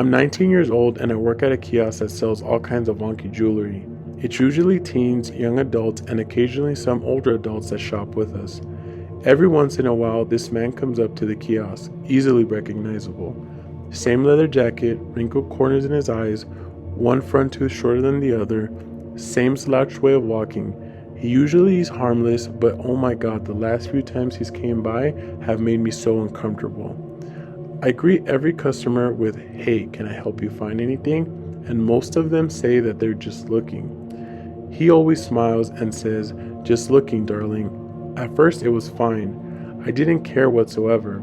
I'm 19 years old and I work at a kiosk that sells all kinds of wonky jewelry. It's usually teens, young adults, and occasionally some older adults that shop with us. Every once in a while, this man comes up to the kiosk, easily recognizable. Same leather jacket, wrinkled corners in his eyes, one front tooth shorter than the other, same slouched way of walking. He usually is harmless, but oh my god, the last few times he's came by have made me so uncomfortable. I greet every customer with, "Hey, can I help you find anything?" And most of them say that they're just looking. He always smiles and says, "Just looking, darling." At first it was fine. I didn't care whatsoever.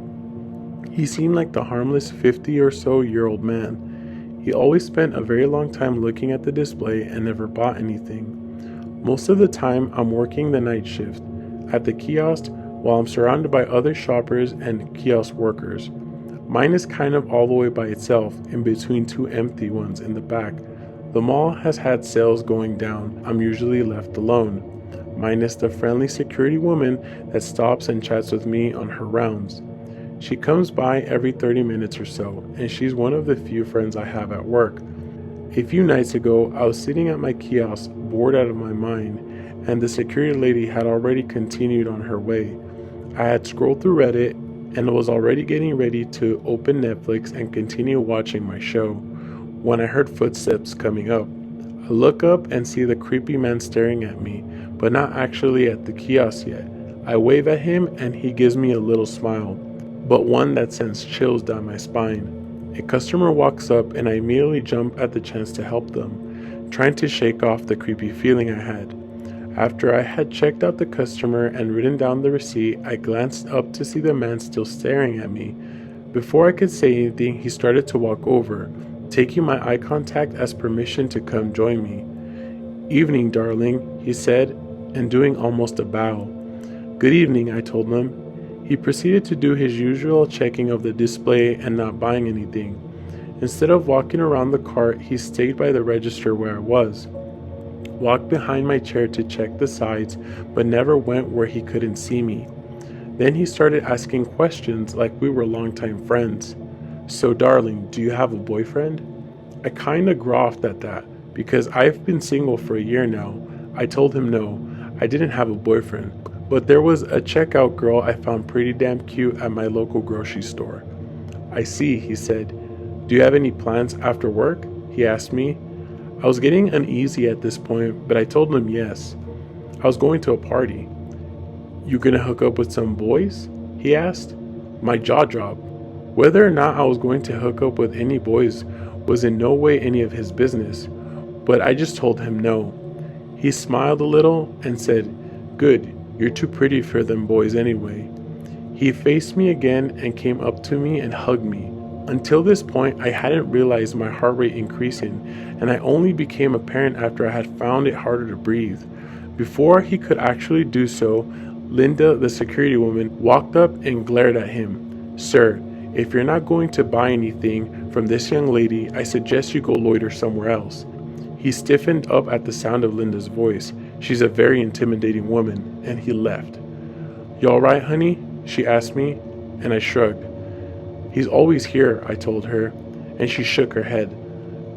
He seemed like the harmless 50 or so year old man. He always spent a very long time looking at the display and never bought anything. Most of the time I'm working the night shift at the kiosk while I'm surrounded by other shoppers and kiosk workers. Mine is kind of all the way by itself in between two empty ones in the back. The mall has had sales going down. I'm usually left alone, minus the friendly security woman that stops and chats with me on her rounds. She comes by every 30 minutes or so, and she's one of the few friends I have at work. A few nights ago, I was sitting at my kiosk, bored out of my mind, and the security lady had already continued on her way. I had scrolled through Reddit and was already getting ready to open Netflix and continue watching my show, when I heard footsteps coming up. I look up and see the creepy man staring at me, but not actually at the kiosk yet. I wave at him and he gives me a little smile, but one that sends chills down my spine. A customer walks up and I immediately jump at the chance to help them, trying to shake off the creepy feeling I had. After I had checked out the customer and written down the receipt, I glanced up to see the man still staring at me. Before I could say anything, he started to walk over, taking my eye contact as permission to come join me. "Evening, darling," he said, and doing almost a bow. "Good evening," I told him. He proceeded to do his usual checking of the display and not buying anything. Instead of walking around the cart, he stayed by the register where I was, walked behind my chair to check the sides, but never went where he couldn't see me. Then he started asking questions like we were longtime friends. "So darling, do you have a boyfriend?" I kinda groffed at that, because I've been single for a year now. I told him no, I didn't have a boyfriend, but there was a checkout girl I found pretty damn cute at my local grocery store. "I see," he said. "Do you have any plans after work?" he asked me. I was getting uneasy at this point, but I told him yes. I was going to a party. "You gonna hook up with some boys?" he asked. My jaw dropped. Whether or not I was going to hook up with any boys was in no way any of his business, but I just told him no. He smiled a little and said, "Good, you're too pretty for them boys anyway." He faced me again and came up to me and hugged me. Until this point, I hadn't realized my heart rate increasing, and I only became apparent after I had found it harder to breathe. Before he could actually do so, Linda, the security woman, walked up and glared at him. "Sir, if you're not going to buy anything from this young lady, I suggest you go loiter somewhere else." He stiffened up at the sound of Linda's voice. She's a very intimidating woman, and he left. "You alright, honey?" she asked me, and I shrugged. "He's always here," I told her, and she shook her head.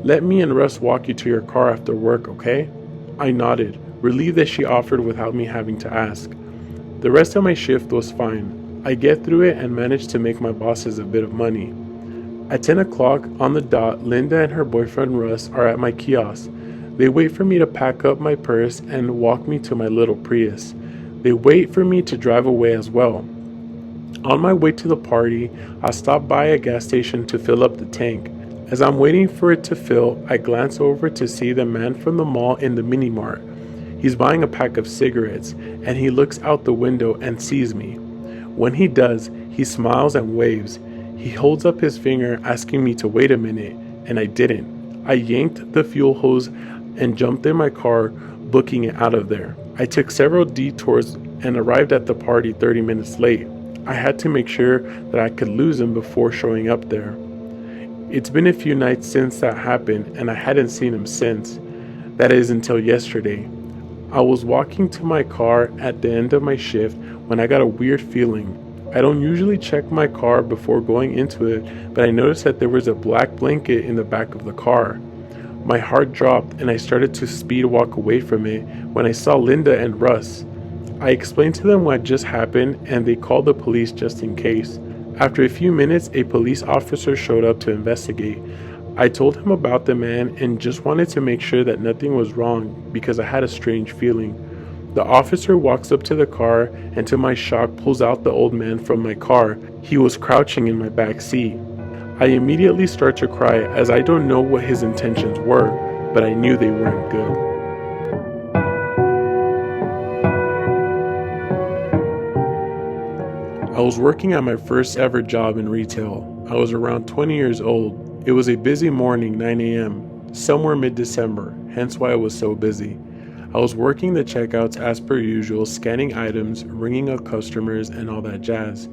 "Let me and Russ walk you to your car after work, okay?" I nodded, relieved that she offered without me having to ask. The rest of my shift was fine. I get through it and managed to make my bosses a bit of money. At 10 o'clock on the dot, Linda and her boyfriend Russ are at my kiosk. They wait for me to pack up my purse and walk me to my little Prius. They wait for me to drive away as well. On my way to the party, I stopped by a gas station to fill up the tank. As I'm waiting for it to fill, I glance over to see the man from the mall in the mini mart. He's buying a pack of cigarettes, and he looks out the window and sees me. When he does, he smiles and waves. He holds up his finger asking me to wait a minute, and I didn't. I yanked the fuel hose and jumped in my car, booking it out of there. I took several detours and arrived at the party 30 minutes late. I had to make sure that I could lose him before showing up there. It's been a few nights since that happened, and I hadn't seen him since. That is, until yesterday. I was walking to my car at the end of my shift when I got a weird feeling. I don't usually check my car before going into it, but I noticed that there was a black blanket in the back of the car. My heart dropped and I started to speed walk away from it when I saw Linda and Russ. I explained to them what just happened and they called the police just in case. After a few minutes, a police officer showed up to investigate. I told him about the man and just wanted to make sure that nothing was wrong because I had a strange feeling. The officer walks up to the car and to my shock pulls out the old man from my car. He was crouching in my back seat. I immediately start to cry as I don't know what his intentions were, but I knew they weren't good. I was working at my first ever job in retail. I was around 20 years old. It was a busy morning, 9 a.m., somewhere mid-December, hence why I was so busy. I was working the checkouts as per usual, scanning items, ringing up customers, and all that jazz.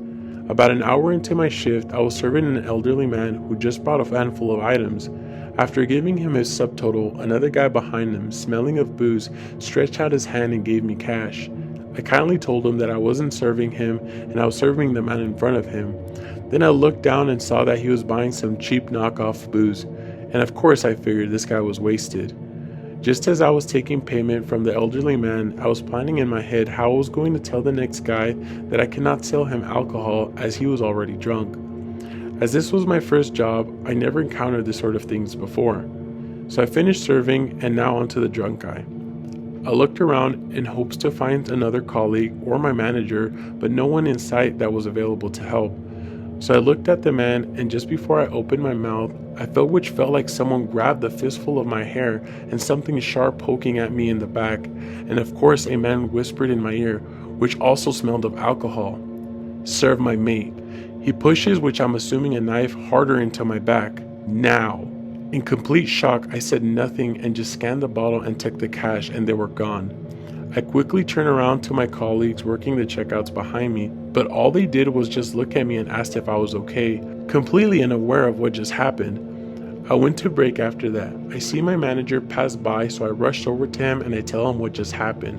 About an hour into my shift, I was serving an elderly man who just brought a handful of items. After giving him his subtotal, another guy behind him, smelling of booze, stretched out his hand and gave me cash. I kindly told him that I wasn't serving him and I was serving the man in front of him. Then I looked down and saw that he was buying some cheap knockoff booze, and of course I figured this guy was wasted. Just as I was taking payment from the elderly man, I was planning in my head how I was going to tell the next guy that I cannot sell him alcohol as he was already drunk. As this was my first job, I never encountered this sort of things before. So I finished serving and now onto the drunk guy. I looked around in hopes to find another colleague or my manager, but no one in sight that was available to help. So I looked at the man, and just before I opened my mouth, I felt which felt like someone grabbed a fistful of my hair and something sharp poking at me in the back, and of course a man whispered in my ear, which also smelled of alcohol, "Serve my mate." He pushes, which I'm assuming a knife, harder into my back. Now. In complete shock, I said nothing and just scanned the bottle and took the cash, and they were gone. I quickly turned around to my colleagues working the checkouts behind me, but all they did was just look at me and asked if I was okay, completely unaware of what just happened. I went to break after that. I see my manager pass by, so I rushed over to him and I tell him what just happened.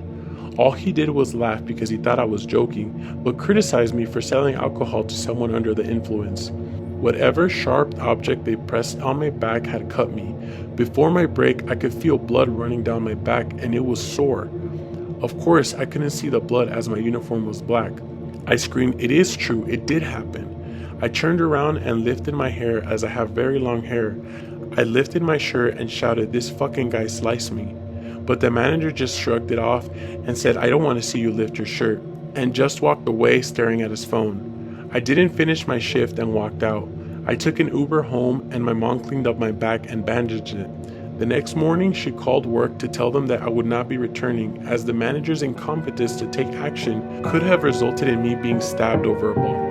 All he did was laugh because he thought I was joking, but criticized me for selling alcohol to someone under the influence. Whatever sharp object they pressed on my back had cut me. Before my break, I could feel blood running down my back and it was sore. Of course, I couldn't see the blood as my uniform was black. I screamed, "It is true, it did happen." I turned around and lifted my hair as I have very long hair. I lifted my shirt and shouted, "This fucking guy sliced me." But the manager just shrugged it off and said, "I don't want to see you lift your shirt," and just walked away staring at his phone. I didn't finish my shift and walked out. I took an Uber home and my mom cleaned up my back and bandaged it. The next morning, she called work to tell them that I would not be returning as the manager's incompetence to take action could have resulted in me being stabbed over a bottle.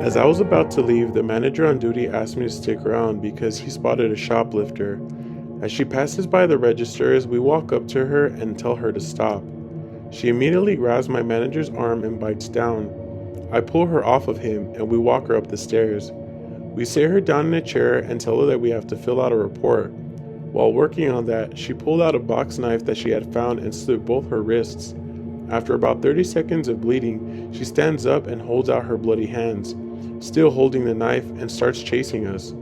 As I was about to leave, the manager on duty asked me to stick around because he spotted a shoplifter. As she passes by the registers, we walk up to her and tell her to stop. She immediately grabs my manager's arm and bites down. I pull her off of him and we walk her up the stairs. We sit her down in a chair and tell her that we have to fill out a report. While working on that, she pulled out a box knife that she had found and slit both her wrists. After about 30 seconds of bleeding, she stands up and holds out her bloody hands, still holding the knife, and starts chasing us.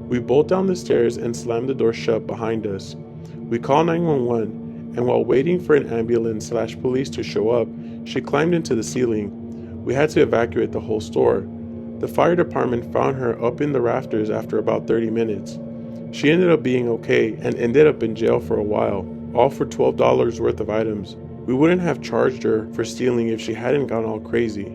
We bolt down the stairs and slam the door shut behind us. We call 911, and while waiting for an ambulance/police to show up, she climbed into the ceiling. We had to evacuate the whole store. The fire department found her up in the rafters after about 30 minutes. She ended up being okay and ended up in jail for a while, all for $12 worth of items. We wouldn't have charged her for stealing if she hadn't gone all crazy.